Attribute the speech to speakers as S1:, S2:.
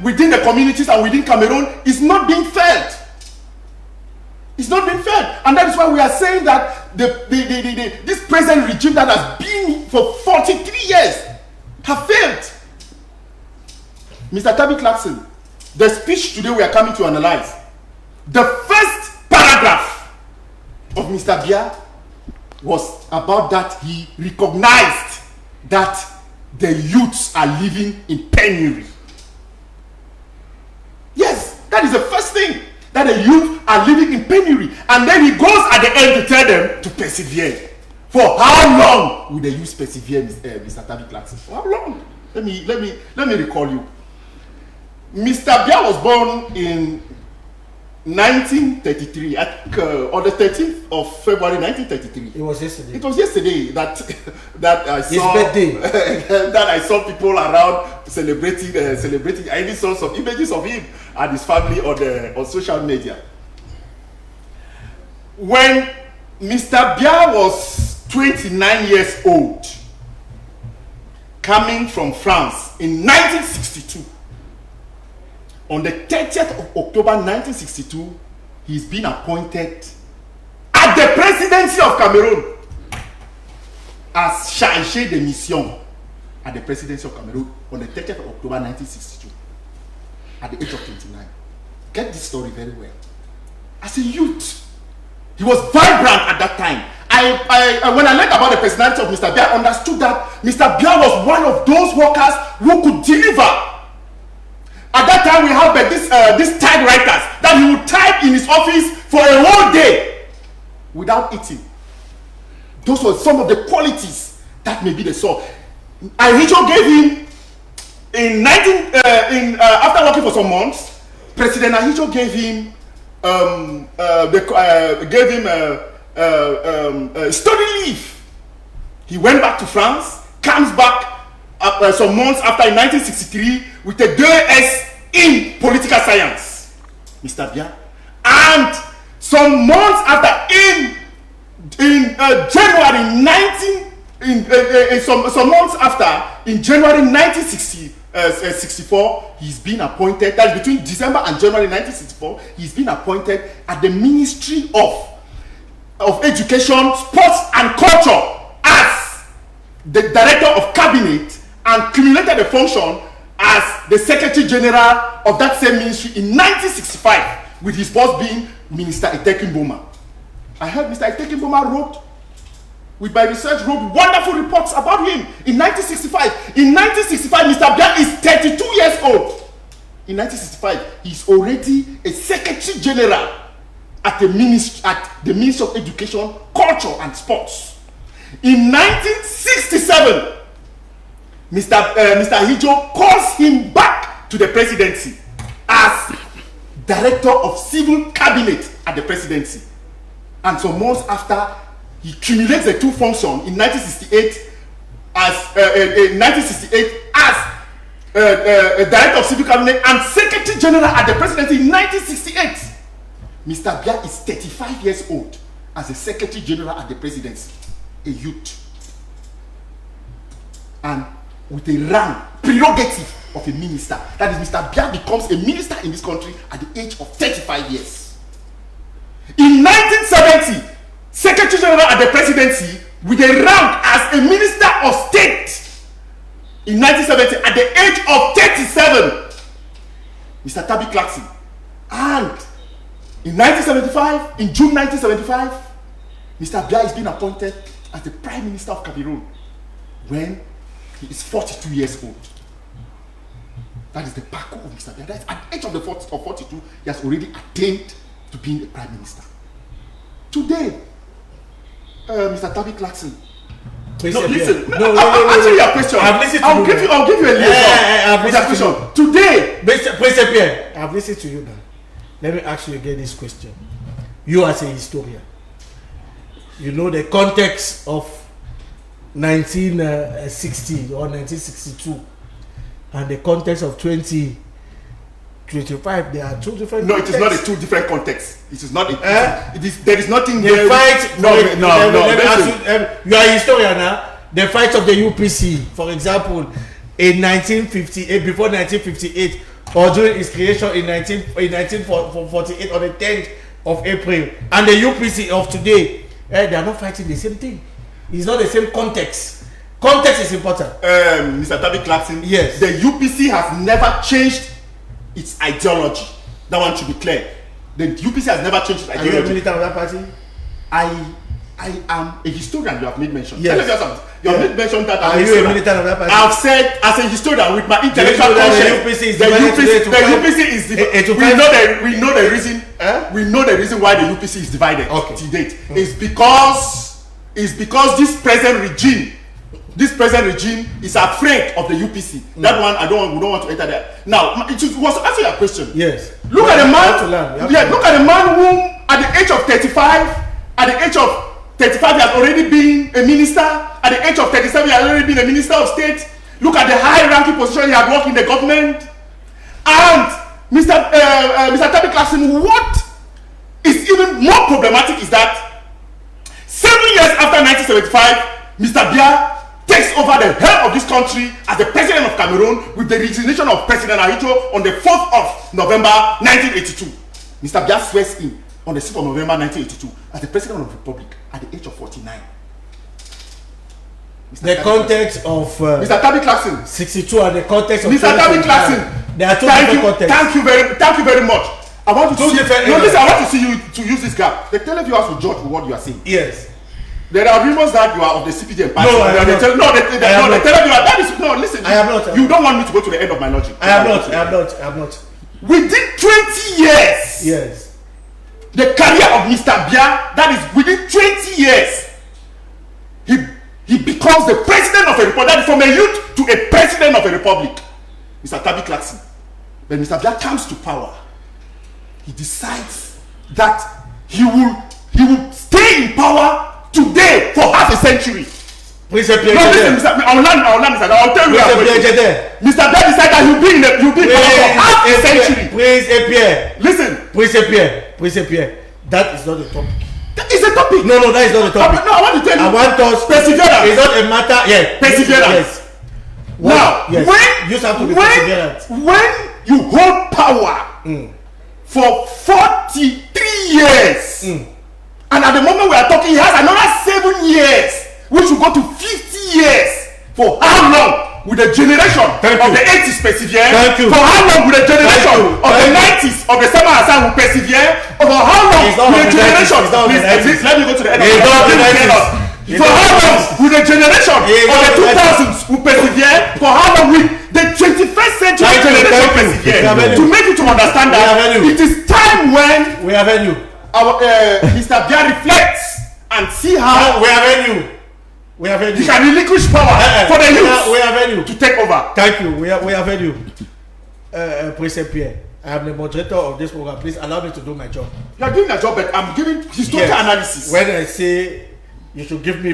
S1: within the communities and within Cameroon is not being felt. It's not being felt. And that is why we are saying that this present regime that has been for 43 years have failed. Mr. Tabi Clarkson, the speech today we are coming to analyze, the first paragraph of Mr. Biya was about that he recognized that the youths are living in penury. Yes, that is the first thing, that the youth are living in penury. And then he goes at the end to tell them to persevere. For how long will the youth persevere, Mr. Tabi Clarkson? For how long? Let me recall you. Mr. Biya was born in 1933, on the 13th of February 1933.
S2: It was yesterday.
S1: It was yesterday that I saw
S2: his birthday.
S1: that I saw people around celebrating. I even saw some images of him and his family on social media. When Mr. Biya was 29 years old, coming from France in 1962. On the 30th of October 1962, he's been appointed at the presidency of Cameroon as chargé de mission at the presidency of Cameroon on the 30th of October 1962 at the age of 29. Get this story very well. As a youth, he was vibrant at that time. When I learned about the personality of Mr. Biya, I understood that Mr. Biya was one of those workers who could deliver. At that time, we have these typewriters that he would type in his office for a whole day without eating. Those were some of the qualities that maybe they saw. Ahijo gave him after working for some months, President Ahijo gave him study leave. He went back to France, comes back some months after in 1963 with a 2S in political science, Mr. Biya. And some months after in January 1964, he's been appointed, that is between December and January 1964, he's been appointed at the Ministry of Education, Sports and Culture as the Director of Cabinet, and cumulated the function as the Secretary General of that same ministry in 1965, with his boss being Minister Itekin Boma. I heard Mr. Itekin Boma wrote wonderful reports about him in 1965. In 1965, Mr. Biya is 32 years old. In 1965, he's already a Secretary General at the Ministry of Education, Culture and Sports. In 1967, Mr. Ahijo calls him back to the presidency as Director of Civil Cabinet at the presidency. And some months after, he cumulates the two functions in 1968 as Director of Civil Cabinet and Secretary General at the presidency in 1968. Mr. Biya is 35 years old as a Secretary General at the presidency, a youth. And with a rank, prerogative of a minister. That is, Mr. Biya becomes a minister in this country at the age of 35 years. In 1970, Secretary General at the presidency with a rank as a Minister of State. In 1970, at the age of 37, Mr. Tabi Clarkson. And in 1975, in June 1975, Mr. Biya is being appointed as the Prime Minister of Cameroon when he is 42 years old. That is the parcours of Mr. Biya. That is, at the age of 42, he has already attained to being a Prime Minister. Today, Mr. Tabi Clarkson. No, listen. I'll answer your question. I'll give you a liaison. Today,
S2: Mr. Pierre, I've listened to you now. Let me ask you again this question. You as a historian, you know the context of 1960 or 1962 and the context of 2025. There are two different.
S1: No,
S2: contexts.
S1: It is not a two different contexts. It is not. There is nothing.
S2: The fight.
S1: No.
S2: You are a historian now. The fight of the UPC, for example, in 1958, before 1958, or during its creation in 1948 on the 10th of April, and the UPC of today, they are not fighting the same thing. It's not the same context. Context is important.
S1: Mr. Tabi Clarkson,
S2: yes,
S1: the UPC has never changed its ideology. That one should be clear. The UPC has never changed its ideology.
S2: Are you a militant of that party?
S1: I am a historian. You have made mention.
S2: Yes.
S1: Tell me something. You have made mention that
S2: are you a militant of that party?
S1: I've said as a historian with my intellectual conscience.
S2: The UPC
S1: is divided. We know the reason. We know the reason why the UPC is divided to date. It's because this present regime is afraid of the UPC. That one we don't want to enter there. Now, it was to answer your question.
S2: Yes.
S1: Look at the man. Look at the man whom at the age of 35, he has already been a minister. At the age of 37, he has already been a minister of state. Look at the high-ranking position he had worked in the government. And Mr. Tabi Clarkson, what is even more problematic is that 7 years after 1975, Mr. Biya takes over the helm of this country as the president of Cameroon with the resignation of President Ahidjo on the 4th of November 1982. Mr. Biya swears in on the 6th of November 1982 as the president of the republic at the age of 49.
S2: The context of
S1: Mr. Tabi Clarkson
S2: 62 and the context of
S1: Mr. Tabi Clarkson.
S2: There are two different contexts.
S1: Thank you very much. I want to see you to use this gap. The televiewers will judge what you are saying.
S2: Yes.
S1: There are rumors that you are of the CPDM party.
S2: No, I am not.
S1: The televiewer. That is no. Listen.
S2: I am not.
S1: You don't want me to go to the end of my logic.
S2: I am not.
S1: Within 20 years.
S2: Yes.
S1: The career of Mr. Biya, that is within 20 years, he becomes the president of a republic. That is from a youth to a president of a republic. Mr. Tabi Clarkson. When Mr. Biya comes to power, he decides that he will stay in power today for half a century. Listen, I'll tell you. Mr. Biya decided that he'll be in power for half a century.
S2: Prince Epierre.
S1: Listen.
S2: Prince Epierre. That is not the topic.
S1: That is a topic.
S2: No, that is not the topic.
S1: No, I want to tell you.
S2: I want us
S1: perseverance.
S2: It's not a matter. Yeah.
S1: Perseverance.
S2: Yes.
S1: Now,
S2: yes. You have to be perseverant.
S1: When you hold power for 43 years, and at the moment we are talking, he has another 7 years, which will go to 50 years. For how long will the generation of the 80s persevere? For how long will the generation of the 90s of the Sama Hassan will persevere? For how long will the generation? Please, let me go to the end of the For how long will the generation of the 2000s will persevere? For how long will the 21st century generation persevere? To make you to understand that it is time when
S2: we have you.
S1: Our Mr. Biya reflects and see how
S2: we have you. We have heard you.
S1: He can relinquish power for the youth.
S2: We have heard you
S1: to take over.
S2: Thank you. We have heard you. Prince Epierre, I am the moderator of this program. Please allow me to do my job.
S1: You are doing your job, but I'm giving historical analysis.
S2: When I say you should give me